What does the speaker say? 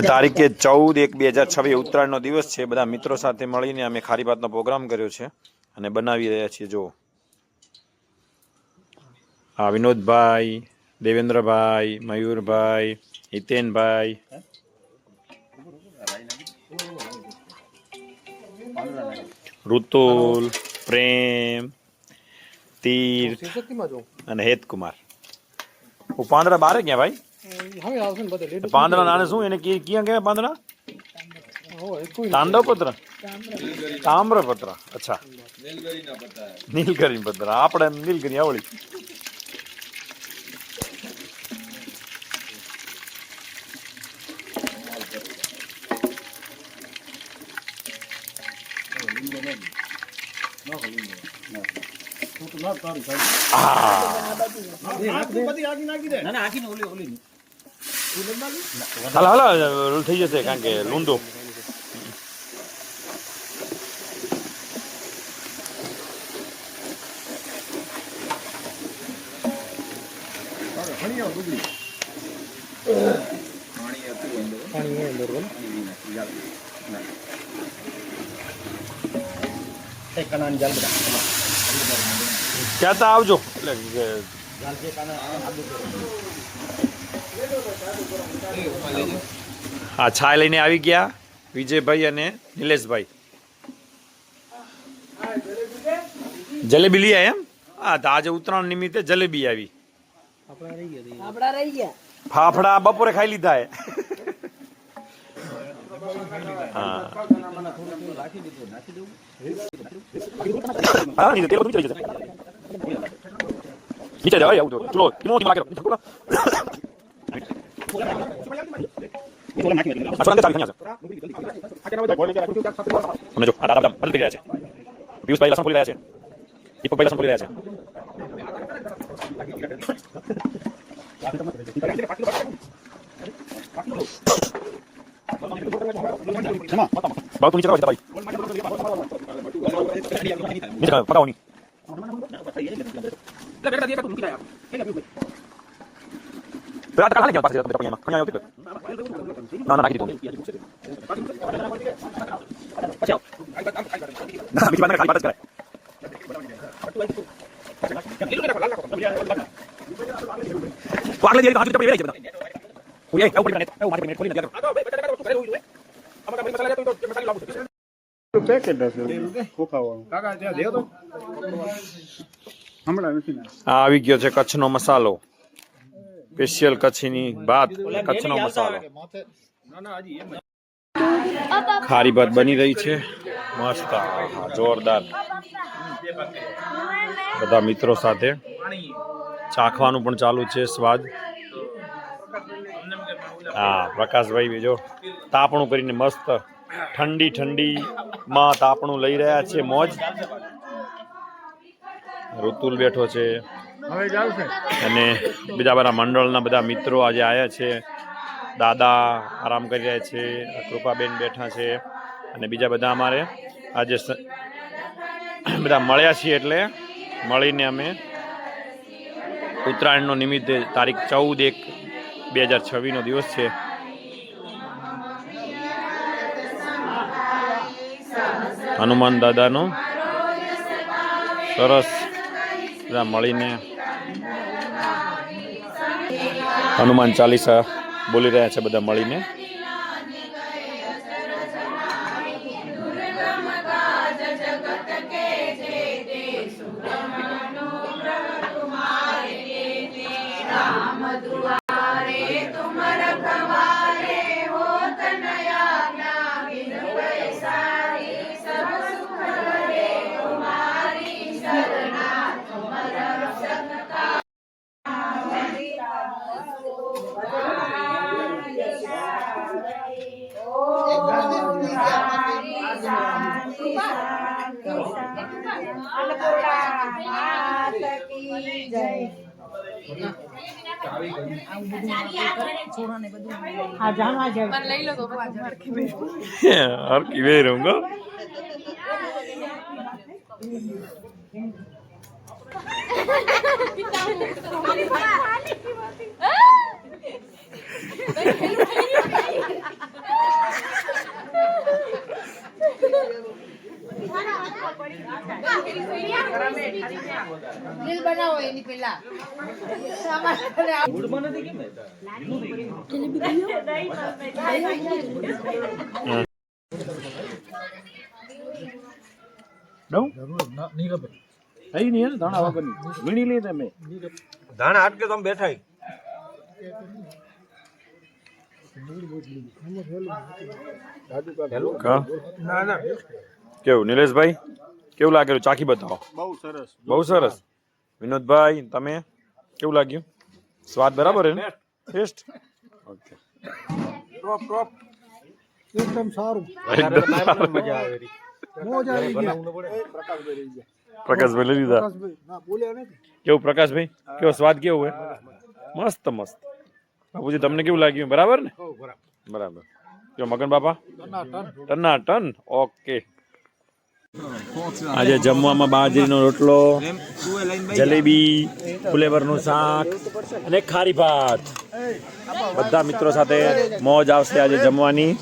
તારીખે 14/1/2026 ઉત્તરાયણનો દિવસ છે। બધા મિત્રો સાથે મળીને અમે ખારીભાતનો પ્રોગ્રામ કર્યો છે અને બનાવી રહ્યા છીએ। જો આ વિનોદભાઈ, દેવેન્દ્રભાઈ, મયુરભાઈ, હિતેનભાઈ, ઋતુલ, પ્રેમ, તીર અને હેતકુમાર। પાંદડા બારે ક્યાં ભાઈ? પાંદડા નાને શું એને ક્યાં કહેવાય? પાંદડા તાંડવપત્ર, તામ્રપત્ર। અચ્છા, નીલગરી પત્ર। આપણે નીલગરી આવડી। હાલ થઈ જશે કારણ કે લૂંદો કહેતા આવજો એટલે હા છાય લઈને આવી ગયા વિજયભાઈ અને નિલેશભાઈ। જલેબી લઈ આવ્યા એમ? હા તો આજે ઉત્તરાયણ નિમિત્તે જલેબી આવી। ફાફડા બપોરે ખાઈ લીધા હે। હા નીચે જાવ આવું તો ચલો કિનો થી માગે અમે જો આ દાદા બદલી રહ્યા છે। પિયુષભાઈ લસણ ફોલી રહ્યા છે, દીપકભાઈ લસણ ફોલી રહ્યા છે। બાબુ નીચે ભાઈ નીચે પકાવો ની રાત કાલે ક્યાં પાસે તમે પકીમાં ખણ્યા આવતી ના ના નાખી દીધું ના બીજી બાર ખાલી બાત કરે પાગલે જે હાથ પકડી રહી છે બધા ઓય આવ પકડી ને આવ મારી મિનિટ ખોલી ના પેકેટ હશે ખોખાવાનું કાકા ત્યાં દેવ તો હમણાં નથી ને આ આવી ગયો છે કચ્છનો મસાલો। સ્પેશિયલ કચ્છની ભાત, કચ્છનો મસાલો। ખારી ભાત બની રહી છે મસ્ત જોરદાર। બધા મિત્રો સાથે ચાખવાનું પણ ચાલુ છે સ્વાદ। હા પ્રકાશભાઈ બીજો તાપણું કરીને મસ્ત ઠંડી ઠંડી માં તાપણું લઈ રહ્યા છે મોજ। ઋતુલ બેઠો છે અને બીજા બધા મંડળના બધા મિત્રો આજે આવ્યા છે। દાદા આરામ કરી રહ્યા છે, કૃપાબેન બેઠા છે અને બીજા બધા અમારે આજે બધા મળ્યા છીએ એટલે મળીને અમે ઉત્તરાયણનો નિમિત્તે તારીખ 14/1/2026 દિવસ છે। હનુમાન દાદાનો સરસ બધા મળીને હનુમાન ચાલીસા બોલી રહ્યા છે બધા મળીને। રીલ બનાવો એની પહેલા ધાણા આટકે તમે બેઠા ના ના કેવું નિલેશભાઈ કેવું લાગેલું ચાખી બતાવો બહુ સરસ બહુ સરસ વિનોદભાઈ તમે કેવું લાગ્યું સ્વાદ બરાબર હે ને ટેસ્ટ ઓકે ટોપ ટોપ એકદમ સારું મજા આવે મોજ આવી ગઈ પ્રકાશભાઈ લઈ લીધા ના બોલ્યા નથી કેવું પ્રકાશભાઈ કેવો સ્વાદ કેવો હે મસ્ત મસ્ત બાપુજી તમને કેવું લાગ્યું બરાબર ને બરાબર જો મગન બાપા ટના ટન ઓકે આજે જમવામાં બાજરીનો રોટલો જલેબી ફુલેવરનું શાક અને ખારી ભાત બધા મિત્રો સાથે મોજ આવશે આજે જમવાની